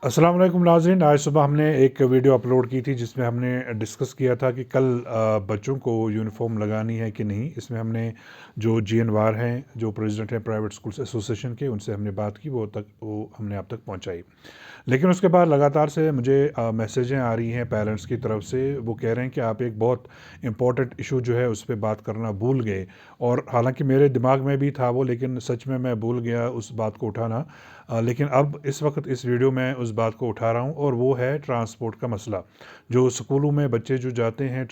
अस्सलाम वालेकुम नाज़रीन। आज सुबह हमने एक वीडियो अपलोड की थी जिसमें हमने डिस्कस किया था कि कल बच्चों को यूनिफॉर्म लगानी है कि नहीं। इसमें हमने जो GNVAR हैं, जो प्रेसिडेंट हैं प्राइवेट स्कूल्स एसोसिएशन के, उनसे हमने बात की, वो हमने आप तक पहुंचाई। लेकिन उसके बाद लगातार से मुझे मैसेजें आ रही हैं पेरेंट्स की तरफ से। वो कह रहे हैं कि आप एक बहुत इंपॉर्टेंट इशू जो है उस पर बात करना भूल गए। और हालांकि मेरे दिमाग में भी था वो, लेकिन सच में मैं भूल गया उस बात को उठाना। लेकिन अब इस वक्त इस वीडियो में उस बात को उठा रहा हूँ, और वो है ट्रांसपोर्ट का मसला। जो स्कूलों में बच्चे जो जाते हैं,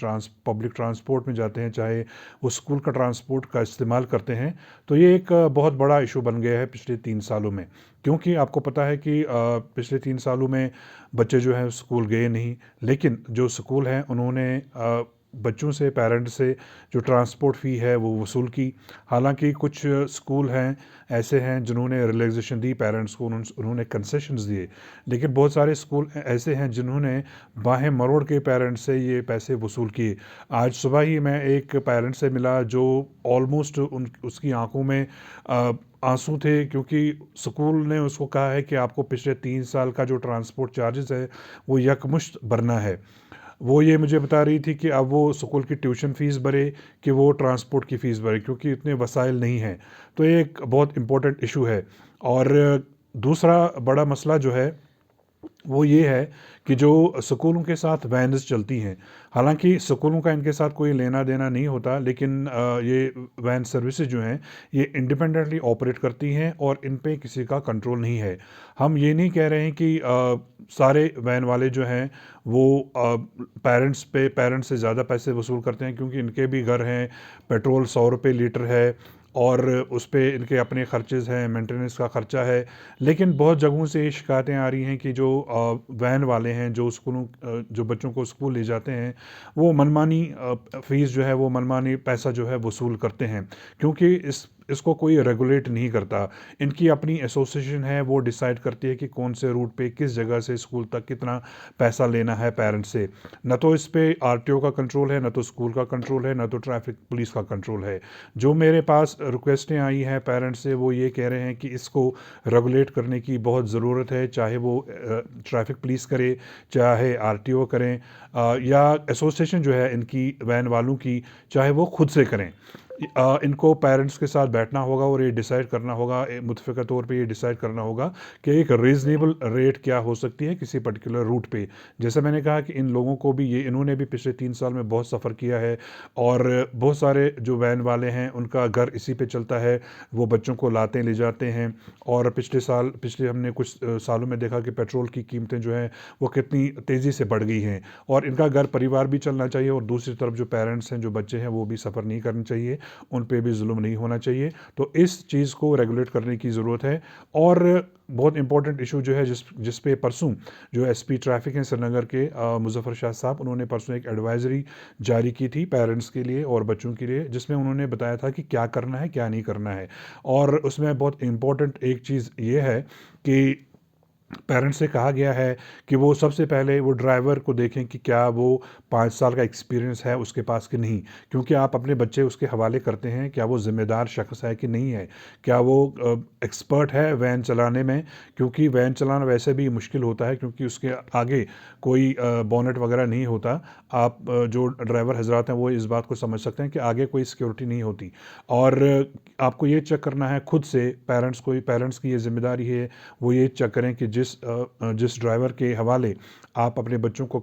पब्लिक ट्रांसपोर्ट में जाते हैं, चाहे वो स्कूल का ट्रांसपोर्ट का इस्तेमाल करते हैं, तो ये एक बहुत बड़ा इशू बन गया है पिछले 3 सालों में। क्योंकि आपको पता है कि पिछले 3 सालों में बच्चे जो हैं स्कूल गए नहीं, लेकिन जो स्कूल हैं उन्होंने बच्चों से, पेरेंट्स से जो ट्रांसपोर्ट फ़ी है वो वसूल की। हालांकि कुछ स्कूल हैं ऐसे हैं जिन्होंने रिलैक्सेशन दी पेरेंट्स को, उन्होंने कंसेशंस दिए। लेकिन बहुत सारे स्कूल ऐसे हैं जिन्होंने बाहें मरोड़ के पेरेंट्स से ये पैसे वसूल किए। आज सुबह ही मैं एक पेरेंट्स से मिला जो ऑलमोस्ट उसकी आंखों में आंसू थे, क्योंकि स्कूल ने उसको कहा है कि आपको पिछले 3 साल का जो ट्रांसपोर्ट चार्जेस है वो यकमुश्त भरना है। वो ये मुझे बता रही थी कि अब वो स्कूल की ट्यूशन फ़ीस भरे कि वो ट्रांसपोर्ट की फ़ीस भरे, क्योंकि इतने वसाइल नहीं हैं। तो ये एक बहुत इम्पोर्टेंट इशू है। और दूसरा बड़ा मसला जो है वो ये है कि जो स्कूलों के साथ वैन्स चलती हैं, हालांकि स्कूलों का इनके साथ कोई लेना देना नहीं होता, लेकिन ये वैन सर्विसेज जो हैं ये इंडिपेंडेंटली ऑपरेट करती हैं और इन पे किसी का कंट्रोल नहीं है। हम ये नहीं कह रहे हैं कि सारे वैन वाले जो हैं वो पेरेंट्स से ज़्यादा पैसे वसूल करते हैं, क्योंकि इनके भी घर हैं, पेट्रोल 100 रुपये लीटर है, और उस पे इनके अपने खर्चेज़ हैं, मेंटेनेंस का ख़र्चा है। लेकिन बहुत जगहों से ये शिकायतें आ रही हैं कि जो वैन वाले हैं, जो जो बच्चों को स्कूल ले जाते हैं, वो मनमानी फ़ीस जो है, वो मनमानी पैसा जो है वसूल करते हैं, क्योंकि इसको कोई रेगुलेट नहीं करता। इनकी अपनी एसोसिएशन है, वो डिसाइड करती है कि कौन से रूट पे किस जगह से स्कूल तक कितना पैसा लेना है पेरेंट्स से। न तो इस पे RTO का कंट्रोल है, न तो स्कूल का कंट्रोल है, न तो ट्रैफिक पुलिस का कंट्रोल है। जो मेरे पास रिक्वेस्टें आई हैं पेरेंट्स से, वो ये कह रहे हैं कि इसको रेगुलेट करने की बहुत ज़रूरत है, चाहे वो ट्रैफिक पुलिस करे, चाहे RTO करें, या एसोसिएशन जो है इनकी वैन वालों की, चाहे वो खुद से करें। इनको पेरेंट्स के साथ बैठना होगा और ये डिसाइड करना होगा, मुतफ़िक़ा तौर पे ये डिसाइड करना होगा कि एक रीज़नेबल रेट क्या हो सकती है किसी पर्टिकुलर रूट पे। जैसे मैंने कहा कि इन लोगों को भी, ये इन्होंने भी पिछले 3 साल में बहुत सफ़र किया है, और बहुत सारे जो वैन वाले हैं उनका घर इसी पे चलता है। वो बच्चों को लाते ले जाते हैं, और पिछले हमने कुछ सालों में देखा कि पेट्रोल की कीमतें जो हैं वो कितनी तेज़ी से बढ़ गई हैं, और इनका घर परिवार भी चलना चाहिए, और दूसरी तरफ जो पेरेंट्स हैं, जो बच्चे हैं, वो भी सफ़र नहीं करनी चाहिए, उन पे भी जुल्म नहीं होना चाहिए। तो इस चीज़ को रेगुलेट करने की ज़रूरत है। और बहुत इंपॉर्टेंट इशू जो है, जिस पे परसों जो SP ट्रैफिक हैं श्रीनगर के, मुज़फ़्फ़र शाह साहब, उन्होंने परसों एक एडवाइजरी जारी की थी पेरेंट्स के लिए और बच्चों के लिए, जिसमें उन्होंने बताया था कि क्या करना है, क्या नहीं करना है। और उसमें बहुत इंपॉर्टेंट एक चीज़ ये है कि पेरेंट्स से कहा गया है कि वो सबसे पहले वो ड्राइवर को देखें कि क्या वो 5 साल का एक्सपीरियंस है उसके पास कि नहीं, क्योंकि आप अपने बच्चे उसके हवाले करते हैं, क्या वो ज़िम्मेदार शख्स है कि नहीं है, क्या वो एक्सपर्ट है वैन चलाने में। क्योंकि वैन चलाना वैसे भी मुश्किल होता है, क्योंकि उसके आगे कोई बोनेट वगैरह नहीं होता। आप जो ड्राइवर हजरात हैं वो इस बात को समझ सकते हैं कि आगे कोई सिक्योरिटी नहीं होती। और आपको ये चेक करना है खुद से, पेरेंट्स की ये जिम्मेदारी है, वो ये चेक करें कि जिस ड्राइवर के हवाले आप अपने बच्चों को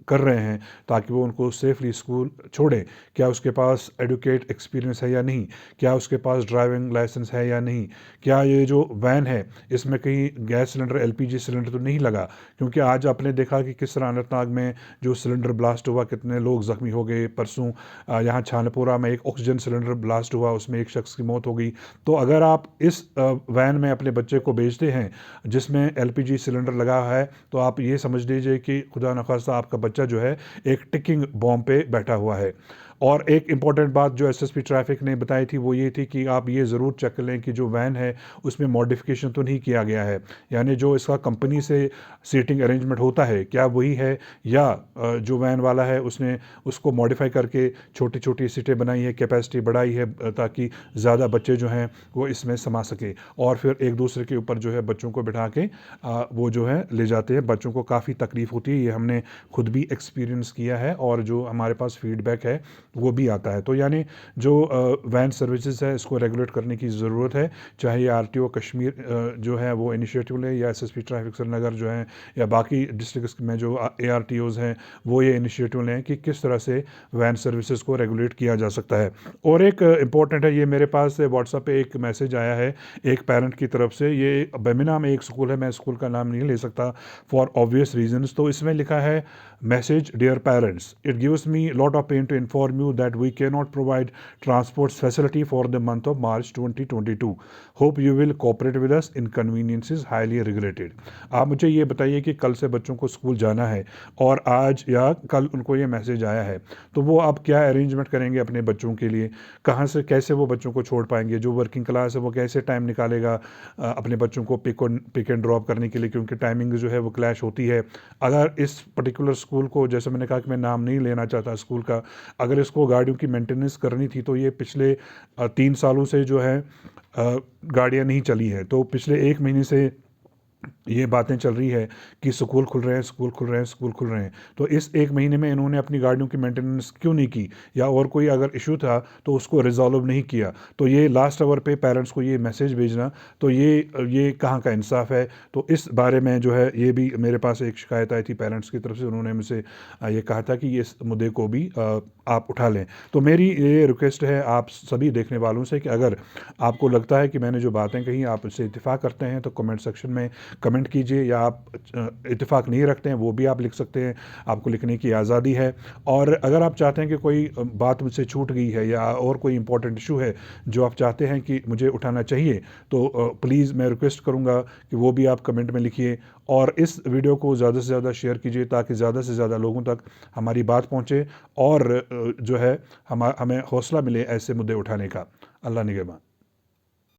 कर रहे हैं ताकि वो उनको सेफली स्कूल छोड़ें, क्या उसके पास एडुकेट एक्सपीरियंस है या नहीं, क्या उसके पास ड्राइविंग लाइसेंस है या नहीं, क्या ये जो वैन है इसमें कहीं गैस सिलेंडर, LPG सिलेंडर तो नहीं लगा। क्योंकि आज आपने देखा कि किस तरह अनंतनाग में जो सिलेंडर ब्लास्ट हुआ, कितने लोग ज़ख्मी हो गए। परसों यहाँ छानपुरा में एक ऑक्सीजन सिलेंडर ब्लास्ट हुआ, उसमें एक शख्स की मौत हो गई। तो अगर आप इस वैन में अपने बच्चे को भेजते हैं जिसमें LPG सिलेंडर लगा है, तो आप ये समझ लीजिए कि खुदा न खास्ता आपका बच्चा जो है एक टिकिंग बॉम्ब पे बैठा हुआ है। और एक इम्पॉर्टेंट बात जो एसएसपी ट्रैफिक ने बताई थी वो ये थी कि आप ये ज़रूर चेक कर लें कि जो वैन है उसमें मॉडिफिकेशन तो नहीं किया गया है, यानी जो इसका कंपनी से सीटिंग अरेंजमेंट होता है क्या वही है, या जो वैन वाला है उसने उसको मॉडिफाई करके छोटी छोटी सीटें बनाई है, कैपेसिटी बढ़ाई है ताकि ज़्यादा बच्चे जो हैं वो इसमें समा सके, और फिर एक दूसरे के ऊपर जो है बच्चों को बिठा के वो जो है ले जाते हैं। बच्चों को काफ़ी तकलीफ़ होती है, ये हमने खुद भी एक्सपीरियंस किया है और जो हमारे पास फीडबैक है वो भी आता है। तो यानी जो वैन सर्विसेज है इसको रेगुलेट करने की ज़रूरत है, चाहे ये आरटीओ कश्मीर जो है वो इनिशिएटिव ले, या एसएसपी ट्रैफिक श्रीनगर जो है, या बाकी डिस्ट्रिक्ट में जो एआरटीओज़ हैं वो ये इनिशिएटिव लें कि किस तरह से वैन सर्विसेज को रेगुलेट किया जा सकता है। और एक इम्पॉर्टेंट है, ये मेरे पास व्हाट्सएप पे एक मैसेज आया है एक पेरेंट की तरफ से, ये बर्मिंघम में एक स्कूल है, मैं स्कूल का नाम नहीं ले सकता फॉर ऑब्वियस रीजंस। तो इसमें लिखा है message, dear parents, it gives me lot of pain to inform you that we can not provide transport facility for the month of March 2022। Hope you will cooperate with us, inconveniences highly regretted. आप मुझे ये बताइए कि कल से बच्चों को school जाना है और आज या कल उनको ये मैसेज आया है, तो वो आप क्या अरेंजमेंट करेंगे अपने बच्चों के लिए, कहाँ से कैसे वो बच्चों को छोड़ पाएंगे, जो वर्किंग क्लास है वो कैसे टाइम निकालेगा अपने बच्चों को पिक एंड ड्रॉप करने के लिए, क्योंकि टाइमिंग जो है वो क्लैश होती है। अगर इस पर्टिकुलर स्कूल को, जैसे मैंने कहा कि मैं नाम नहीं लेना चाहता स्कूल का, अगर इसको गाड़ियों की मेंटेनेंस करनी थी तो ये पिछले 3 सालों से जो है गाड़ियाँ नहीं चली हैं, तो पिछले 1 महीने से ये बातें चल रही है कि स्कूल खुल रहे हैं, स्कूल खुल रहे हैं, स्कूल खुल रहे हैं। तो इस 1 महीने में इन्होंने अपनी गाड़ियों की मेंटेनेंस क्यों नहीं की, या और कोई अगर इशू था तो उसको रिजॉल्व नहीं किया। तो ये लास्ट आवर पे पेरेंट्स को ये मैसेज भेजना, तो ये कहाँ का इंसाफ है। तो इस बारे में जो है ये भी मेरे पास एक शिकायत आई थी पेरेंट्स की तरफ से, उन्होंने मुझसे ये कहा था कि इस मुद्दे को भी आप उठा लें। तो मेरी ये रिक्वेस्ट है आप सभी देखने वालों से कि अगर आपको लगता है कि मैंने जो बातें कही आप इससे इत्तेफाक करते हैं तो कमेंट सेक्शन में कमेंट कीजिए, या आप इत्तेफाक नहीं रखते हैं वो भी आप लिख सकते हैं, आपको लिखने की आज़ादी है। और अगर आप चाहते हैं कि कोई बात मुझसे छूट गई है या और कोई इंपॉर्टेंट इशू है जो आप चाहते हैं कि मुझे उठाना चाहिए, तो प्लीज़ मैं रिक्वेस्ट करूँगा कि वो भी आप कमेंट में लिखिए, और इस वीडियो को ज़्यादा से ज़्यादा शेयर कीजिए ताकि ज़्यादा से ज़्यादा लोगों तक हमारी बात पहुँचे और जो है हमें हौसला मिले ऐसे मुद्दे उठाने का। अल्लाह निगहबान।